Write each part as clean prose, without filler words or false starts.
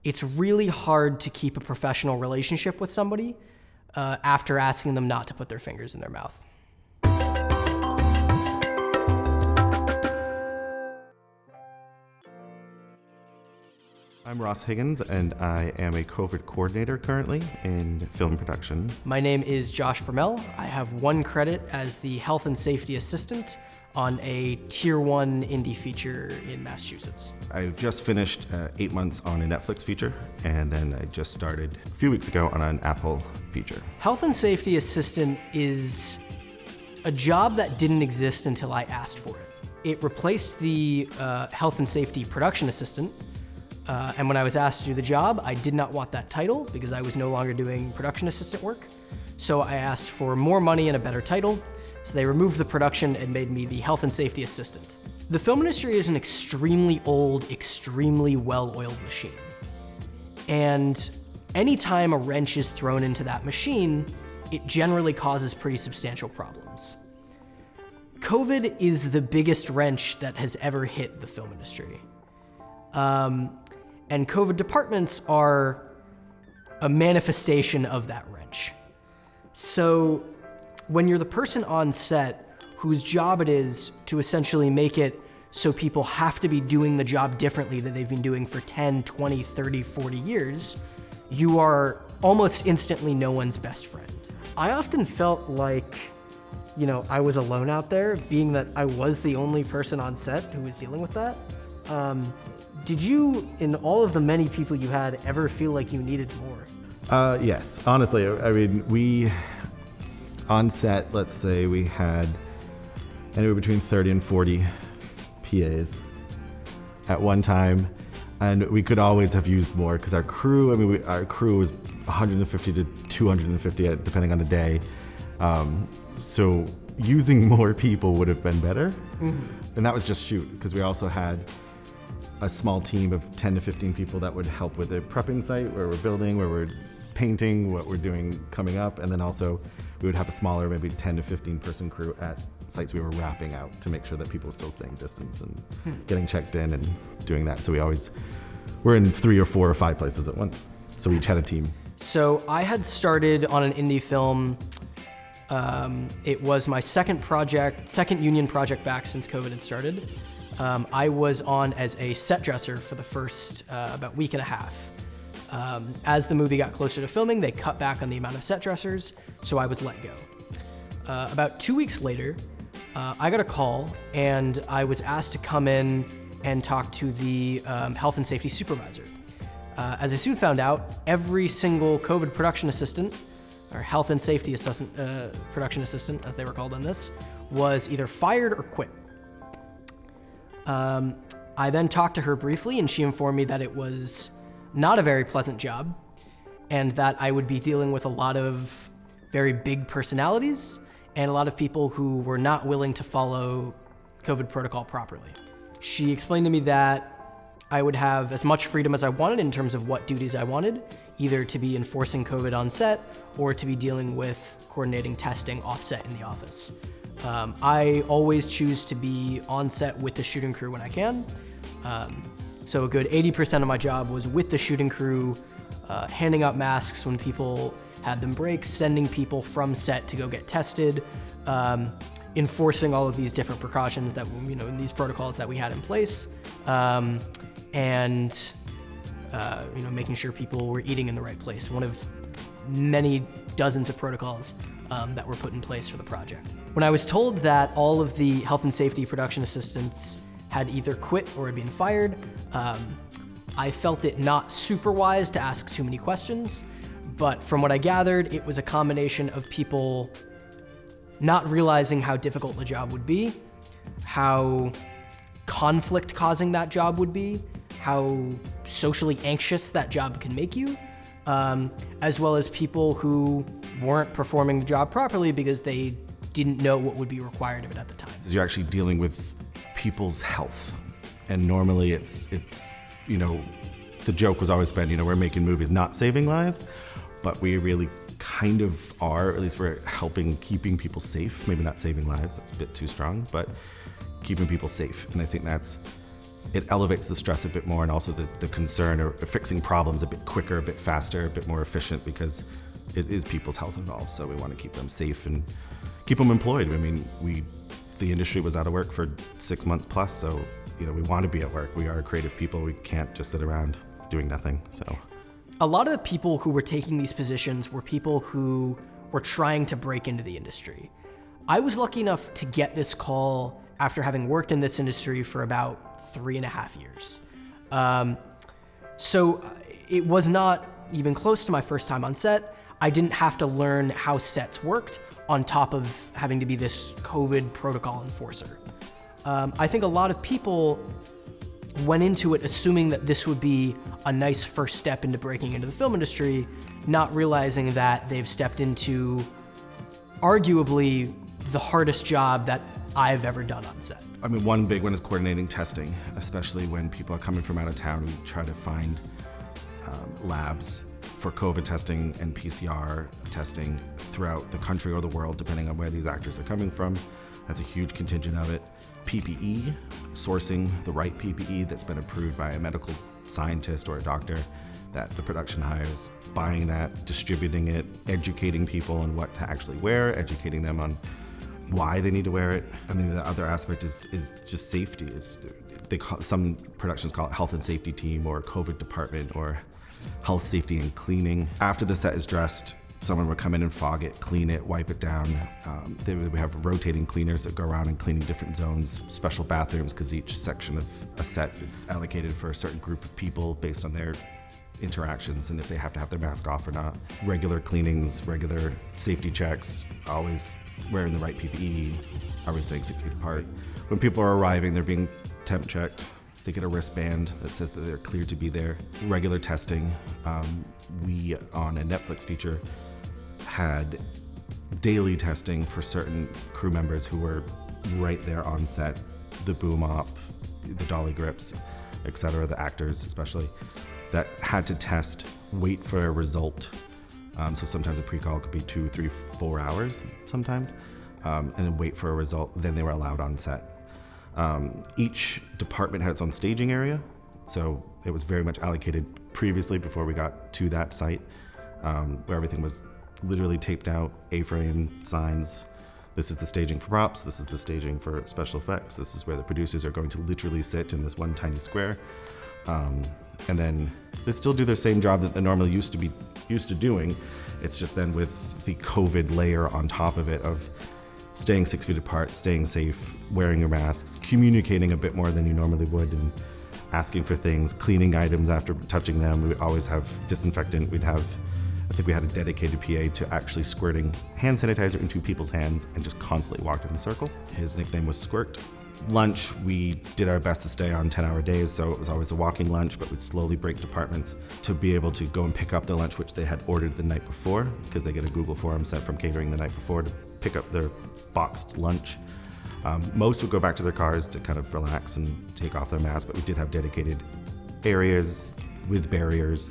it's really hard to keep a professional relationship with somebody after asking them not to put their fingers in their mouth. I'm Ross Higgins, and I am a COVID coordinator currently in film production. My name is Josh Bermel. I have one credit as the health and safety assistant on a tier 1 indie feature in Massachusetts. I just finished 8 months on a Netflix feature, and then I just started a few weeks ago on an Apple feature. Health and safety assistant is a job that didn't exist until I asked for it. It replaced the health and safety production assistant. And when I was asked to do the job, I did not want that title because I was no longer doing production assistant work. So I asked for more money and a better title. So they removed the production and made me the health and safety assistant. The film industry is an extremely old, extremely well-oiled machine. And anytime a wrench is thrown into that machine, it generally causes pretty substantial problems. COVID is the biggest wrench that has ever hit the film industry. And COVID departments are a manifestation of that wrench. So when you're the person on set whose job it is to essentially make it so people have to be doing the job differently that they've been doing for 10, 20, 30, 40 years, you are almost instantly no one's best friend. I often felt like, I was alone out there, being that I was the only person on set who was dealing with that. Did you, in all of the many people you had, ever feel like you needed more? Yes, honestly, I mean, we, on set, let's say we had anywhere between 30 and 40 PAs at one time, and we could always have used more because our crew, our crew was 150 to 250 depending on the day. So using more people would have been better. Mm-hmm. And that was just shoot, because we also had a small team of 10 to 15 people that would help with the prepping site, where we're building, where we're painting, what we're doing coming up. And then also we would have a smaller, maybe 10 to 15 person crew at sites we were wrapping out to make sure that people are still staying distance and getting checked in and doing that. So we're in 3 or 4 or 5 places at once. So we each had a team. So I had started on an indie film. It was my second union project back since COVID had started. I was on as a set dresser for the first about week and a half. As the movie got closer to filming, they cut back on the amount of set dressers, so I was let go. About 2 weeks later, I got a call, and I was asked to come in and talk to the health and safety supervisor. As I soon found out, every single COVID production assistant, or health and safety assistant, production assistant, as they were called on this, was either fired or quit. I then talked to her briefly, and she informed me that it was not a very pleasant job, and that I would be dealing with a lot of very big personalities and a lot of people who were not willing to follow COVID protocol properly. She explained to me that I would have as much freedom as I wanted in terms of what duties I wanted, either to be enforcing COVID on set or to be dealing with coordinating testing offset in the office. I always choose to be on set with the shooting crew when I can. So a good 80% of my job was with the shooting crew, handing out masks when people had them break, sending people from set to go get tested, enforcing all of these different precautions that, in these protocols that we had in place, and making sure people were eating in the right place. One of many dozens of protocols that were put in place for the project. When I was told that all of the health and safety production assistants had either quit or had been fired, I felt it not super wise to ask too many questions, but from what I gathered, it was a combination of people not realizing how difficult the job would be, how conflict causing that job would be, how socially anxious that job can make you, as well as people who weren't performing the job properly because they didn't know what would be required of it at the time. You're actually dealing with people's health, and normally it's the joke was always been, we're making movies not saving lives, but we really kind of are, at least we're keeping people safe, maybe not saving lives, that's a bit too strong, but keeping people safe. And I think that's it elevates the stress a bit more, and also the concern of fixing problems a bit quicker, a bit faster, a bit more efficient, because it is people's health involved. So we want to keep them safe and keep them employed. I mean, the industry was out of work for 6 months plus, so we want to be at work. We are creative people. We can't just sit around doing nothing. So a lot of the people who were taking these positions were people who were trying to break into the industry. I was lucky enough to get this call after having worked in this industry for about 3.5 years. So it was not even close to my first time on set. I didn't have to learn how sets worked on top of having to be this COVID protocol enforcer. I think a lot of people went into it assuming that this would be a nice first step into breaking into the film industry, not realizing that they've stepped into arguably the hardest job that I've ever done on set. I mean, one big one is coordinating testing, especially when people are coming from out of town. We try to find labs for COVID testing and PCR testing throughout the country or the world, depending on where these actors are coming from. That's a huge contingent of it. PPE, sourcing the right PPE that's been approved by a medical scientist or a doctor that the production hires, buying that, distributing it, educating people on what to actually wear, educating them on why they need to wear it. I mean, the other aspect is just safety. Some productions call it health and safety team or COVID department or health, safety, and cleaning. After the set is dressed, someone would come in and fog it, clean it, wipe it down. We have rotating cleaners that go around and cleaning different zones, special bathrooms, because each section of a set is allocated for a certain group of people based on their interactions and if they have to have their mask off or not. Regular cleanings, regular safety checks, always wearing the right PPE, always staying 6 feet apart. When people are arriving, they're being temp checked. They get a wristband that says that they're cleared to be there. Regular testing. We, on a Netflix feature, had daily testing for certain crew members who were right there on set. The boom op, the dolly grips, etc., the actors especially, that had to test, wait for a result. So sometimes a pre-call could be 2, 3, 4 hours sometimes, and then wait for a result, then they were allowed on set. Each department had its own staging area, so it was very much allocated previously before we got to that site, where everything was literally taped out, A-frame, signs. This is the staging for props, this is the staging for special effects, this is where the producers are going to literally sit in this one tiny square. And then they still do their same job that they normally used to doing. It's just then with the COVID layer on top of it of staying 6 feet apart, staying safe, wearing your masks, communicating a bit more than you normally would, and asking for things, cleaning items after touching them. We would always have disinfectant. I think we had a dedicated PA to actually squirting hand sanitizer into people's hands and just constantly walked in a circle. His nickname was Squirt. Lunch, we did our best to stay on 10-hour days, so it was always a walking lunch, but we'd slowly break departments to be able to go and pick up their lunch, which they had ordered the night before, because they get a Google form sent from catering the night before to pick up their boxed lunch. Most would go back to their cars to kind of relax and take off their masks, but we did have dedicated areas with barriers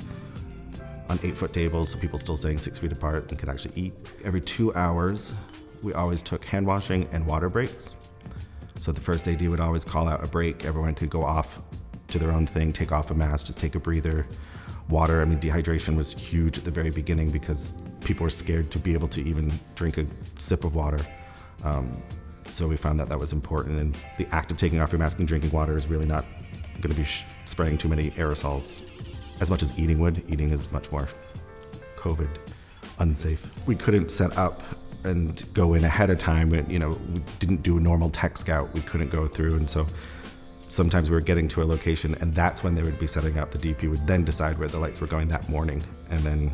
on 8-foot tables, so people still staying 6 feet apart and could actually eat. Every 2 hours, we always took hand washing and water breaks. So the first AD would always call out a break. Everyone could go off to their own thing, take off a mask, just take a breather. Water, I mean, dehydration was huge at the very beginning because people were scared to be able to even drink a sip of water. So we found that that was important. And the act of taking off your mask and drinking water is really not going to be spraying too many aerosols as much as eating would. Eating is much more COVID unsafe. We couldn't set up and go in ahead of time. We didn't do a normal tech scout. We couldn't go through, and so sometimes we were getting to a location, and that's when they would be setting up. The DP would then decide where the lights were going that morning, and then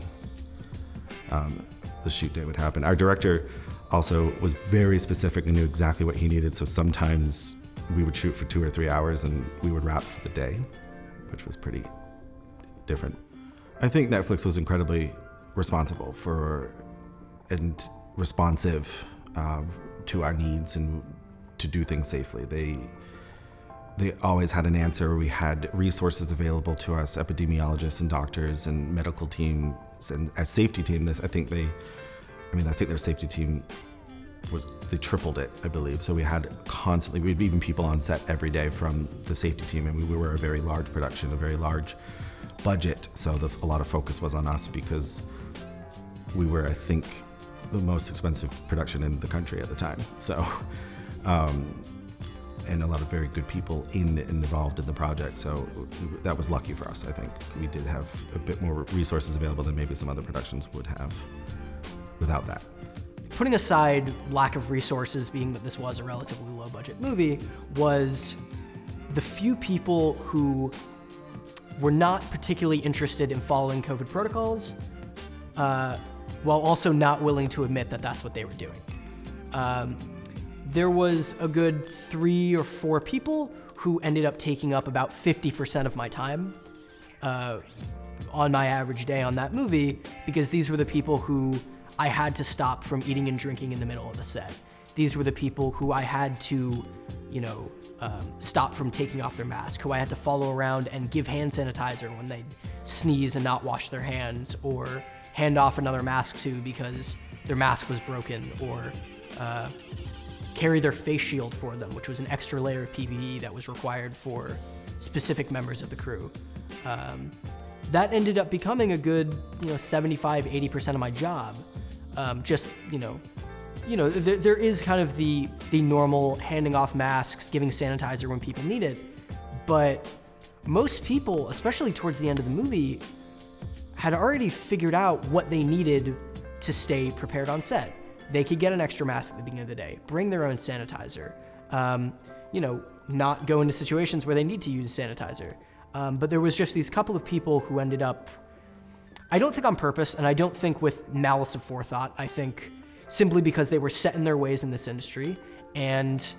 the shoot day would happen. Our director also was very specific and knew exactly what he needed, so sometimes we would shoot for 2 or 3 hours and we would wrap for the day, which was pretty different. I think Netflix was incredibly responsible and responsive to our needs and to do things safely. They always had an answer. We had resources available to us, epidemiologists and doctors and medical teams, and a safety team. I think their safety team they tripled it, I believe. So we had constantly, we'd even people on set every day from the safety team, and we were a very large production, a very large budget. So a lot of focus was on us because we were, I think, the most expensive production in the country at the time. So, and a lot of very good people involved in the project. So that was lucky for us. I think we did have a bit more resources available than maybe some other productions would have without that. Putting aside lack of resources, being that this was a relatively low budget movie, was the few people who were not particularly interested in following COVID protocols, while also not willing to admit that that's what they were doing. There was a good 3 or 4 people who ended up taking up about 50% of my time on my average day on that movie, because these were the people who I had to stop from eating and drinking in the middle of the set. These were the people who I had to, stop from taking off their mask, who I had to follow around and give hand sanitizer when they sneeze and not wash their hands, or hand off another mask to because their mask was broken, or carry their face shield for them, which was an extra layer of PPE that was required for specific members of the crew. That ended up becoming a good, 75, 80% of my job. There is kind of the normal handing off masks, giving sanitizer when people need it, but most people, especially towards the end of the movie, had already figured out what they needed to stay prepared on set. They could get an extra mask at the beginning of the day, bring their own sanitizer, not go into situations where they need to use sanitizer. But there was just these couple of people who ended up, I don't think on purpose, and I don't think with malice of forethought. I think simply because they were set in their ways in this industry, and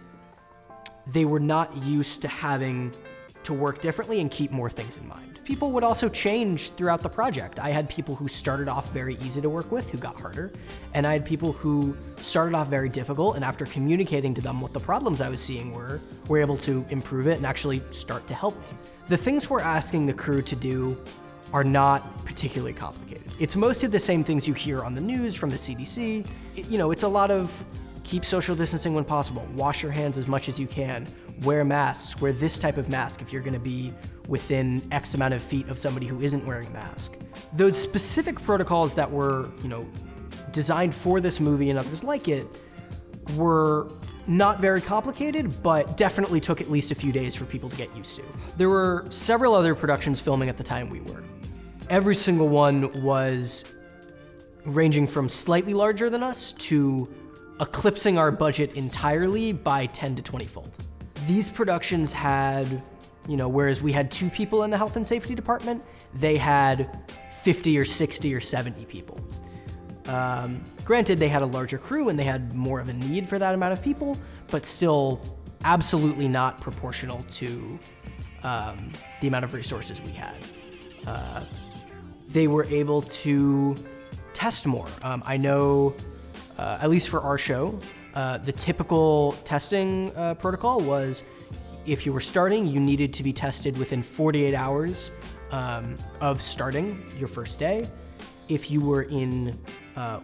they were not used to having to work differently and keep more things in mind. People would also change throughout the project. I had people who started off very easy to work with who got harder, and I had people who started off very difficult, and after communicating to them what the problems I was seeing were able to improve it and actually start to help me. The things we're asking the crew to do are not particularly complicated. It's mostly the same things you hear on the news from the CDC. It's a lot of keep social distancing when possible, wash your hands as much as you can, wear masks, wear this type of mask if you're gonna be within X amount of feet of somebody who isn't wearing a mask. Those specific protocols that were, designed for this movie and others like it were not very complicated, but definitely took at least a few days for people to get used to. There were several other productions filming at the time we were. Every single one was ranging from slightly larger than us to eclipsing our budget entirely by 10 to 20 fold. These productions had, whereas we had 2 people in the health and safety department, they had 50 or 60 or 70 people. Granted, they had a larger crew and they had more of a need for that amount of people, but still absolutely not proportional to the amount of resources we had. They were able to test more. I know, at least for our show, the typical testing protocol was if you were starting, you needed to be tested within 48 hours of starting your first day. If you were in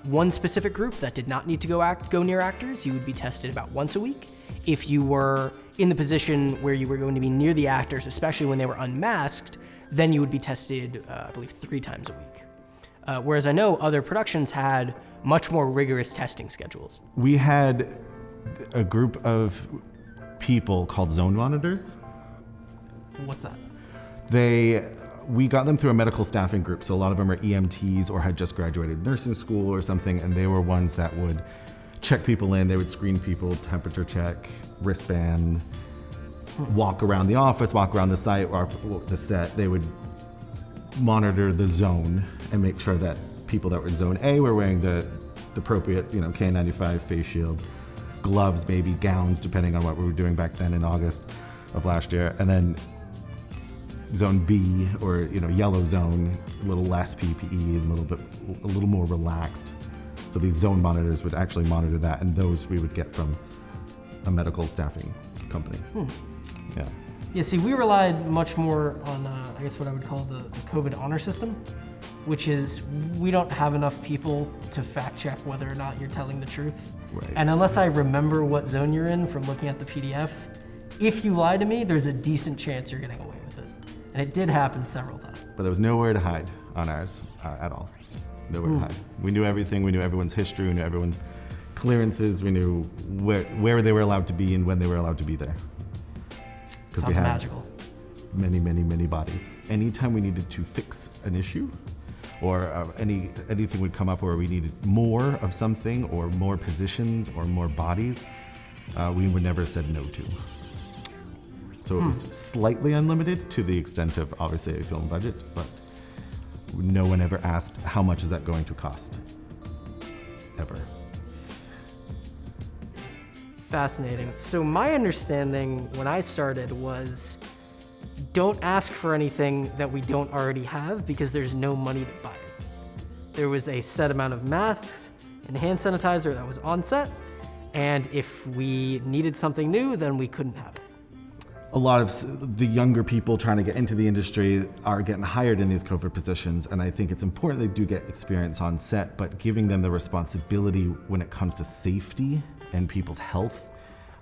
one specific group that did not need to go near actors, you would be tested about once a week. If you were in the position where you were going to be near the actors, especially when they were unmasked, then you would be tested, I believe, 3 times a week. Whereas I know other productions had much more rigorous testing schedules. We had a group of people called zone monitors. What's that? We got them through a medical staffing group, so a lot of them are EMTs or had just graduated nursing school or something, and they were ones that would check people in, they would screen people, temperature check, wristband, walk around the office, walk around the site or the set. They would monitor the zone and make sure that people that were in zone A were wearing the appropriate, K95 face shield, gloves, maybe gowns, depending on what we were doing back then in August of last year. And then zone B or, yellow zone, a little less PPE and a little more relaxed. So these zone monitors would actually monitor that, and those we would get from a medical staffing company. Yeah. Yeah, see, we relied much more on, I guess what I would call the COVID honor system, which is we don't have enough people to fact check whether or not you're telling the truth. Right. And unless I remember what zone you're in from looking at the PDF, if you lie to me, there's a decent chance you're getting away with it. And it did happen several times. But there was nowhere to hide on ours at all. Nowhere to hide. We knew everything. We knew everyone's history. We knew everyone's clearances. We knew where they were allowed to be and when they were allowed to be there. Because we Sounds had magical. many, many, many bodies. Anytime we needed to fix an issue, or anything would come up where we needed more of something, or more positions, or more bodies, we would never said no to. So it was slightly unlimited to the extent of obviously a film budget, but no one ever asked how much is that going to cost, ever. Fascinating. So my understanding when I started was don't ask for anything that we don't already have because there's no money to buy it. There was a set amount of masks and hand sanitizer that was on set, and if we needed something new, then we couldn't have it. A lot of the younger people trying to get into the industry are getting hired in these COVID positions, and I think it's important they do get experience on set, but giving them the responsibility when it comes to safety and people's health,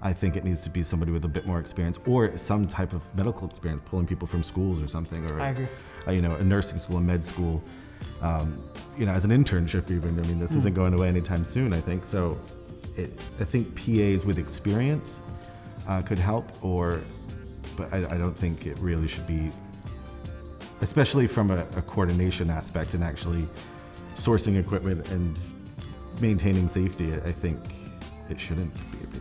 I think it needs to be somebody with a bit more experience or some type of medical experience, pulling people from schools or something, or I agree. A nursing school, a med school, as an internship even. I mean, this isn't going away anytime soon, I think. So I think PAs with experience could help, but I don't think it really should be, especially from a coordination aspect and actually sourcing equipment and maintaining safety. I think it shouldn't be a PA.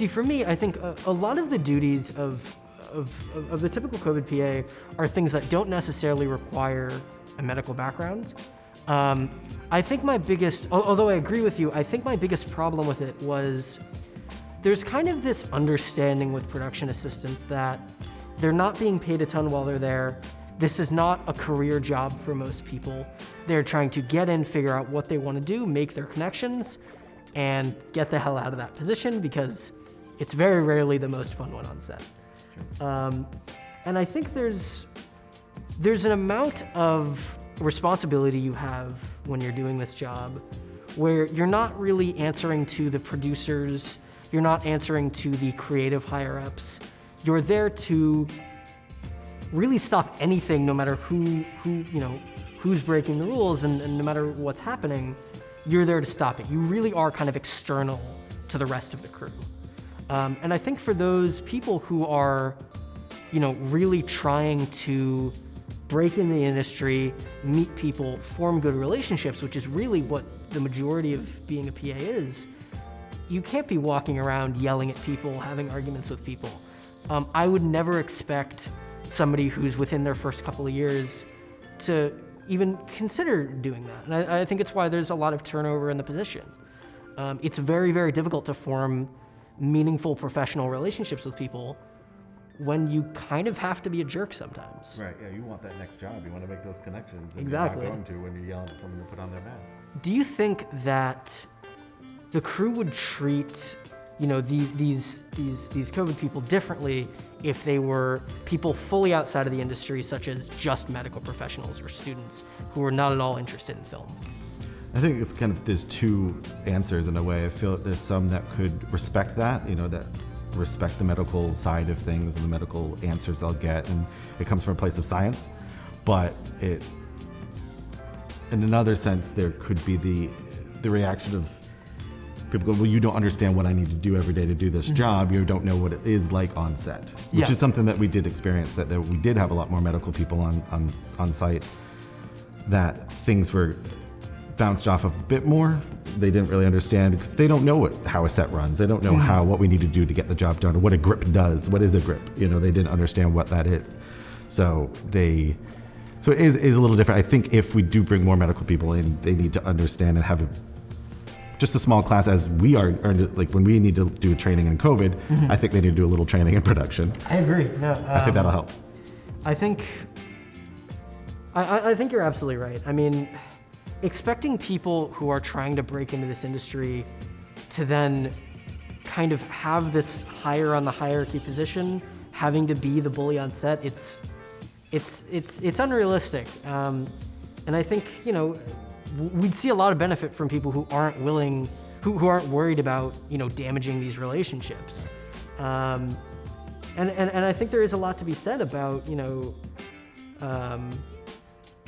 For me, I think a lot of the duties of the typical COVID PA are things that don't necessarily require a medical background. I think my biggest, although I agree with you, I think my biggest problem with it was there's kind of this understanding with production assistants that they're not being paid a ton while they're there. This is not a career job for most people. They're trying to get in, figure out what they want to do, make their connections, and get the hell out of that position because it's very rarely the most fun one on set. And I think there's an amount of responsibility you have when you're doing this job where you're not really answering to the producers, you're not answering to the creative higher-ups. You're there to really stop anything, no matter who's breaking the rules, and no matter what's happening, you're there to stop it. You really are kind of external to the rest of the crew. And I think for those people who are, really trying to break in the industry, meet people, form good relationships, which is really what the majority of being a PA is, you can't be walking around yelling at people, having arguments with people. I would never expect somebody who's within their first couple of years to even consider doing that. And I think it's why there's a lot of turnover in the position. It's very, very difficult to form meaningful professional relationships with people when you kind of have to be a jerk sometimes. Right, yeah, you want that next job. You want to make those connections. And Exactly. You're not going to when you're yelling at someone to put on their mask. Do you think that the crew would treat, these COVID people differently if they were people fully outside of the industry, such as just medical professionals or students who are not at all interested in film? I think it's there's two answers in a way. I feel that there's some that could respect that, that respect the medical side of things and the medical answers they'll get, and it comes from a place of science. But in another sense, there could be the reaction of people go, well, you don't understand what I need to do every day to do this job. You don't know what it is like on set, which is something that we did experience, that we did have a lot more medical people on site, that things were bounced off of a bit more. They didn't really understand because they don't know how a set runs. They don't know what we need to do to get the job done, or what a grip does. What is a grip? They didn't understand what that is. So it is a little different. I think if we do bring more medical people in, they need to understand and have just a small class as we are, like when we need to do a training in COVID, I think they need to do a little training in production. I agree. No, I think that'll help. I think you're absolutely right. I mean, expecting people who are trying to break into this industry to then kind of have this higher on the hierarchy position, having to be the bully on set, it's unrealistic. And I think, you know, we'd see a lot of benefit from people who aren't willing, who aren't worried about, you know, damaging these relationships. And I think there is a lot to be said about, you know,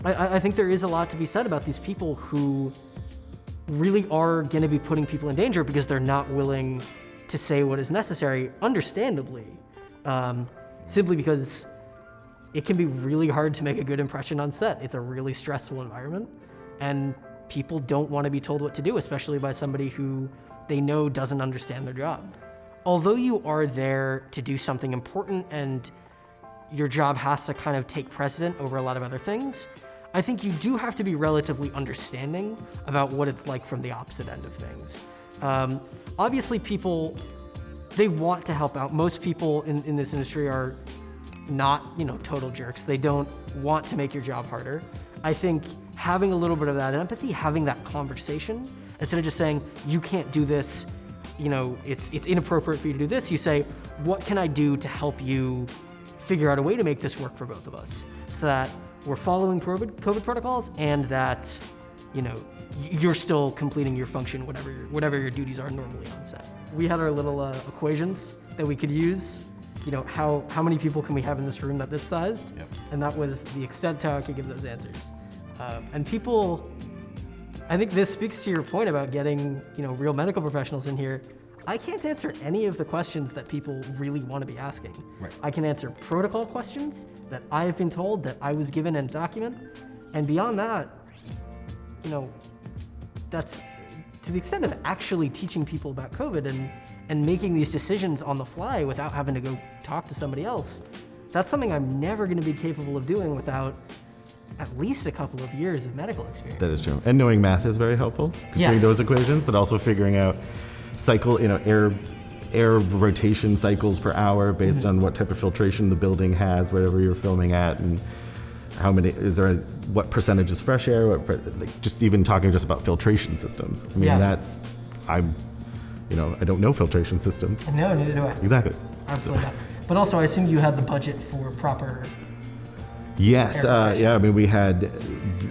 I think there is a lot to be said about these people who really are going to be putting people in danger because they're not willing to say what is necessary, understandably, simply because it can be really hard to make a good impression on set. It's a really stressful environment, and people don't want to be told what to do, especially by somebody who they know doesn't understand their job. Although you are there to do something important and your job has to kind of take precedent over a lot of other things, I think you do have to be relatively understanding about what it's like from the opposite end of things. Obviously, people, they want to help out. Most people in this industry are not, you know, total jerks. They don't want to make your job harder. I think having a little bit of that empathy, having that conversation, instead of just saying, you can't do this, you know, it's inappropriate for you to do this, you say, what can I do to help you figure out a way to make this work for both of us, so that we're following COVID protocols and that, you know, you're still completing your function, whatever your duties are normally on set. We had our little equations that we could use. You know, how many people can we have in this room that this sized? Yep. And that was the extent to how I could give those answers. And people, I think this speaks to your point about getting, you know, real medical professionals in here. I can't answer any of the questions that people really want to be asking. Right. I can answer protocol questions that I have been told that I was given in a document. And beyond that, you know, that's to the extent of actually teaching people about COVID and making these decisions on the fly without having to go talk to somebody else. That's something I'm never going to be capable of doing without at least a couple of years of medical experience. That is true. And knowing math is very helpful. Yes. Doing those equations, but also figuring out cycle, you know, air rotation cycles per hour based on what type of filtration the building has, wherever you're filming at, and how many, what percentage is fresh air, just even talking just about filtration systems. I mean, I don't know filtration systems. No, neither do I. Exactly. Absolutely not. But also, I assume you had the budget for proper. Yes, yeah, I mean, we had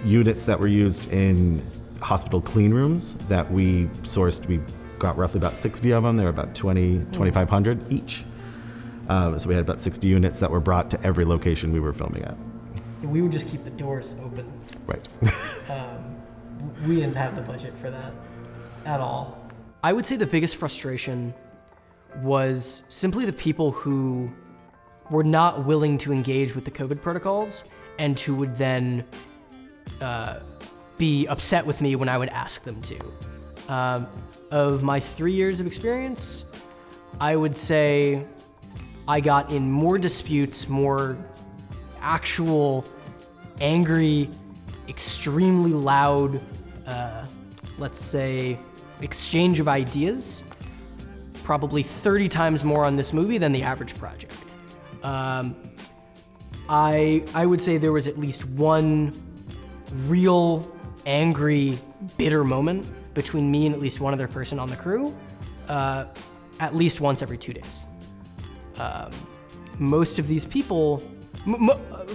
units that were used in hospital clean rooms that we sourced. We got roughly about 60 of them. They were about 2,500 each. So we had about 60 units that were brought to every location we were filming at. We would just keep the doors open. Right. We didn't have the budget for that at all. I would say the biggest frustration was simply the people who were not willing to engage with the COVID protocols and who would then be upset with me when I would ask them to. Of my 3 years of experience, I would say I got in more disputes, more actual angry, extremely loud, let's say, exchange of ideas, probably 30 times more on this movie than the average project. I would say there was at least one real angry, bitter moment between me and at least one other person on the crew, at least once every 2 days. Most of these people,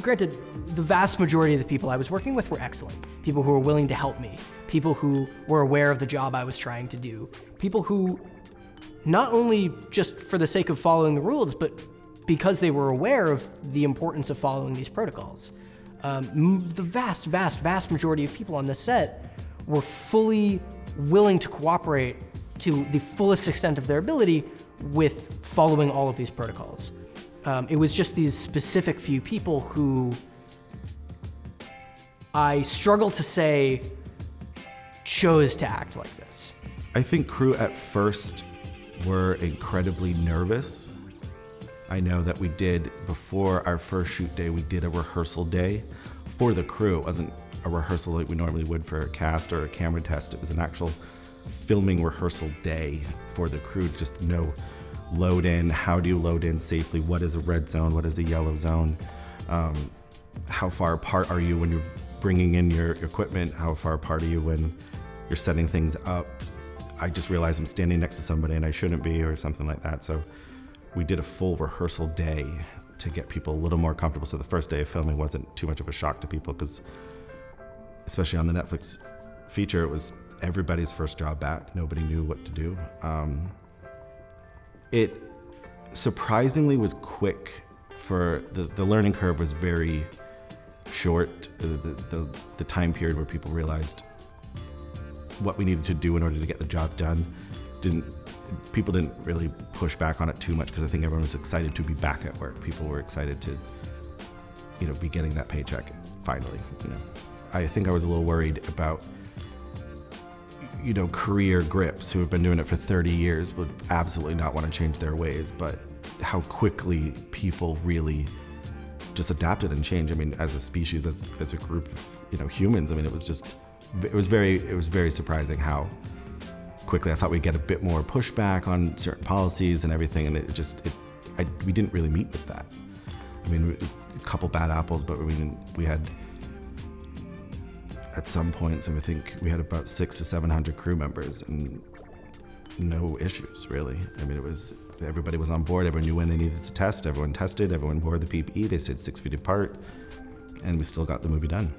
granted, the vast majority of the people I was working with were excellent. People who were willing to help me, people who were aware of the job I was trying to do, people who not only just for the sake of following the rules, but because they were aware of the importance of following these protocols. The vast majority of people on this set were fully willing to cooperate to the fullest extent of their ability with following all of these protocols. It was just these specific few people who I struggle to say chose to act like this. I think crew at first were incredibly nervous. I know that we did, before our first shoot day, we did a rehearsal day for the crew. It wasn't a rehearsal like we normally would for a cast or a camera test. It was an actual filming rehearsal day for the crew, just to know load in, how do you load in safely, what is a red zone, what is a yellow zone, how far apart are you when you're bringing in your equipment, how far apart are you when you're setting things up. I just realized I'm standing next to somebody and I shouldn't be, or something like that. So we did a full rehearsal day to get people a little more comfortable. So the first day of filming wasn't too much of a shock to people, because especially on the Netflix feature, it was everybody's first job back. Nobody knew what to do. It surprisingly was quick. For the learning curve was very short. The time period where people realized what we needed to do in order to get the job done, people didn't really push back on it too much, because I think everyone was excited to be back at work. People were excited to, be getting that paycheck finally. I think I was a little worried about, career grips who have been doing it for 30 years would absolutely not want to change their ways, but how quickly people really just adapted and changed. I mean, as a species, as a group of humans, I mean, it was very surprising how quickly. I thought we'd get a bit more pushback on certain policies and everything, and we didn't really meet with that. I mean, a couple bad apples, but we had at some points, and I think we had about 600 to 700 crew members, and no issues really. I mean, everybody was on board. Everyone knew when they needed to test. Everyone tested. Everyone wore the PPE. They stayed 6 feet apart, and we still got the movie done.